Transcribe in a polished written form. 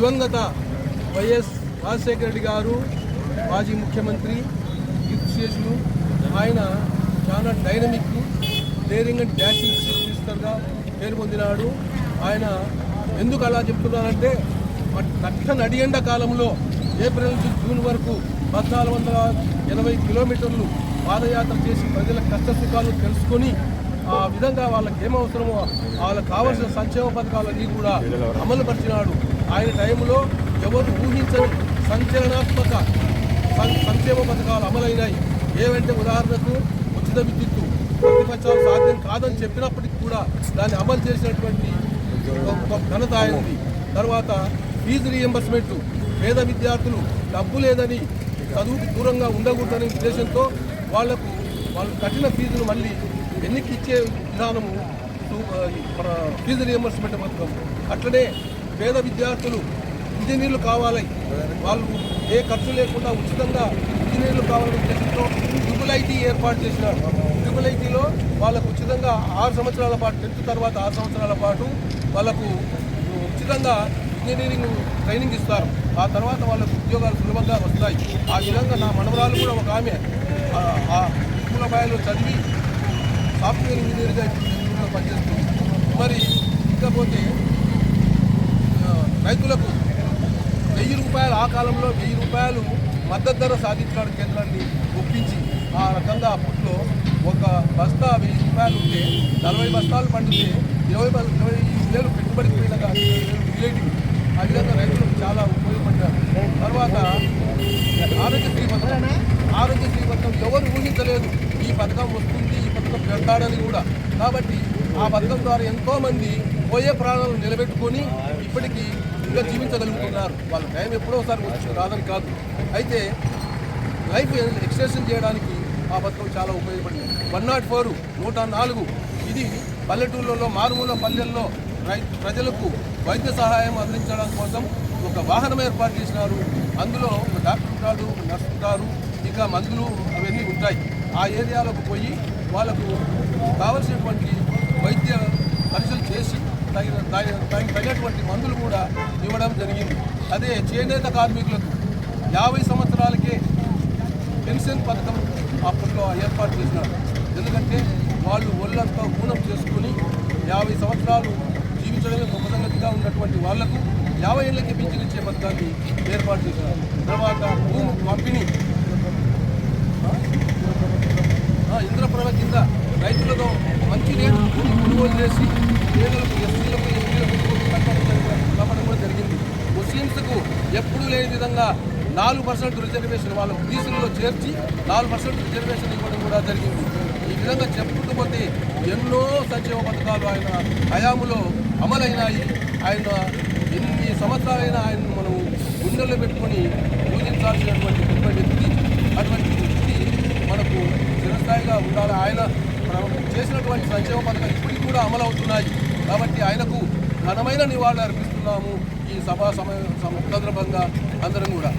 దివంగత వైఎస్ రాజశేఖర రెడ్డి గారు మాజీ ముఖ్యమంత్రి కీర్తిశేషులు. ఆయన చాలా dynamic, daring and dashing chief మినిస్టర్గా పేరు పొందినాడు. ఆయన ఎందుకు అలా చెప్తున్నానంటే కట్ట నడియండ కాలంలో ఏప్రిల్ నుంచి జూన్ వరకు 1480 కిలోమీటర్లు పాదయాత్ర చేసి ప్రజల కష్ట సుఖాలు తెలుసుకొని ఆ విధంగా వాళ్ళకి ఏమవసరమో వాళ్ళకి కావాల్సిన సంక్షేమ పథకాలన్నీ కూడా అమలు పరిచినాడు. ఆయన టైంలో ఎవరు ఊహించని సంచలనాత్మక సంక్షేమ పథకాలు అమలైనాయి. ఏవంటే ఉదాహరణకు ఉచిత విద్యుత్తు ప్రతిపక్షాలు సాధ్యం కాదని చెప్పినప్పటికీ కూడా దాన్ని అమలు చేసినటువంటి ఘనత ఆయనది. తర్వాత ఫీజు రీఎంబర్స్మెంట్, పేద విద్యార్థులు డబ్బు లేదని చదువుకు దూరంగా ఉండకూడదనే ఉద్దేశంతో వాళ్ళు కట్టిన ఫీజును మళ్ళీ వెనక్కి ఇచ్చే విధానము ఫీజు రీఎంబర్స్మెంట్ పథకం. అట్లనే పేద విద్యార్థులు ఇంజనీర్లు కావాలి, వాళ్ళు ఏ ఖర్చు లేకుండా ఉచితంగా ఇంజనీర్లు కావాలనే ఉద్దేశంతో ట్రిపుల్ ఐటీ ఏర్పాటు చేసినారు. ట్రిపుల్ ఐటీలో వాళ్ళకు ఉచితంగా 6 సంవత్సరాల పాటు, 10th తర్వాత 6 సంవత్సరాల పాటు వాళ్ళకు ఉచితంగా ఇంజనీరింగ్ ట్రైనింగ్ ఇస్తారు. ఆ తర్వాత వాళ్ళకు ఉద్యోగాలు సులభంగా వస్తాయి. ఆ విధంగా నా మనవరాలు కూడా ఒక ఆమె స్కూలబాయిలో చదివి సాఫ్ట్వేర్ ఇంజనీర్గా ఇప్పుడు పనిచేస్తుంది. మరి ఇకపోతే రైతులకు 1000 రూపాయలు, ఆ కాలంలో 1000 రూపాయలు మద్దతు ధర సాధించడానికి కేంద్రాన్ని ఒప్పించి ఆ రకంగా అప్పట్లో ఒక బస్తా 1000 రూపాయలు ఉంటే 40 బస్తాలు పండితే 20,000 పెట్టుబడికి పోయిన రిలేటివ్. ఆ విధంగా రైతులకు చాలా ఉపయోగపడ్డారు. తర్వాత ఆరోగ్యశ్రీ పథకం ఎవరు ఊహించలేదు ఈ పథకం వస్తుంది, ఈ పథకం పెడతాడని కూడా. కాబట్టి ఆ పథకం ద్వారా ఎంతోమంది పోయే ప్రాణాలను నిలబెట్టుకొని ఇప్పటికీ ఇంకా జీవించగలుగుతున్నారు. వాళ్ళ టైం ఎప్పుడో ఒకసారి వచ్చి రాదని కాదు. అయితే లైఫ్ ఎక్స్టెన్షన్ చేయడానికి ఆ పథకం చాలా ఉపయోగపడింది. 104, 104 ఇది పల్లెటూళ్ళలో, మారుమూల పల్లెల్లో ప్రజలకు వైద్య సహాయం అందించడం కోసం ఒక వాహనం ఏర్పాటు చేసినారు. అందులో ఒక డాక్టర్ ఉంటాడు, ఒక నర్సు ఉంటారు, ఇంకా మందులు అవన్నీ ఉంటాయి. ఆ ఏరియాలోకి పోయి వాళ్ళకు కావలసినటువంటి వైద్య పరీక్షలు చేసి తగినటువంటి మందులు కూడా ఇవ్వడం జరిగింది. అదే చేనేత కార్మికులకు 50 సంవత్సరాలకే పెన్షన్ పథకం అప్పట్లో ఏర్పాటు చేసినారు. ఎందుకంటే వాళ్ళు ఒళ్ళంతా ఊనం చేసుకుని 50 సంవత్సరాలు జీవించడమే గొప్ప సంగతిగా ఉన్నటువంటి వాళ్లకు 50 ఏళ్ళకి పింఛన్ ఇచ్చే పథకాన్ని ఏర్పాటు చేసినారు. తర్వాత భూమి పంపిణీ, ఇంద్రప్రభ కింద రైతులతో మంచి రేటు భూమి కొనుగోలు చేసి పేదలకు, ఎస్సీలకు, ఎస్టీలకు కలపడం కూడా జరిగింది. ముస్లింస్కు ఎప్పుడూ లేని విధంగా 4% రిజర్వేషన్ వాళ్ళకు బీసీలలో చేర్చి 4% రిజర్వేషన్ ఇవ్వడం కూడా జరిగింది. ఈ విధంగా చెప్పుకుంటూ పోతే ఎన్నో సంక్షేమ పథకాలు ఆయన హయాములో అమలైనాయి. ఆయన ఎన్ని సంవత్సరాలైనా ఆయన మనం గుండెల్లో పెట్టుకొని పూజించాల్సినటువంటి గొప్ప వ్యక్తి. అటువంటి వ్యక్తి మనకు చిరస్థాయిగా ఉండాలి. ఆయన చేసినటువంటి సంక్షేమ పథకాలు ఇప్పటికి కూడా అమలవుతున్నాయి. కాబట్టి ఆయనకు ఘనమైన నివాళులు అర్పిస్తున్నాము ఈ సభా సందర్భంగా అందరం కూడా.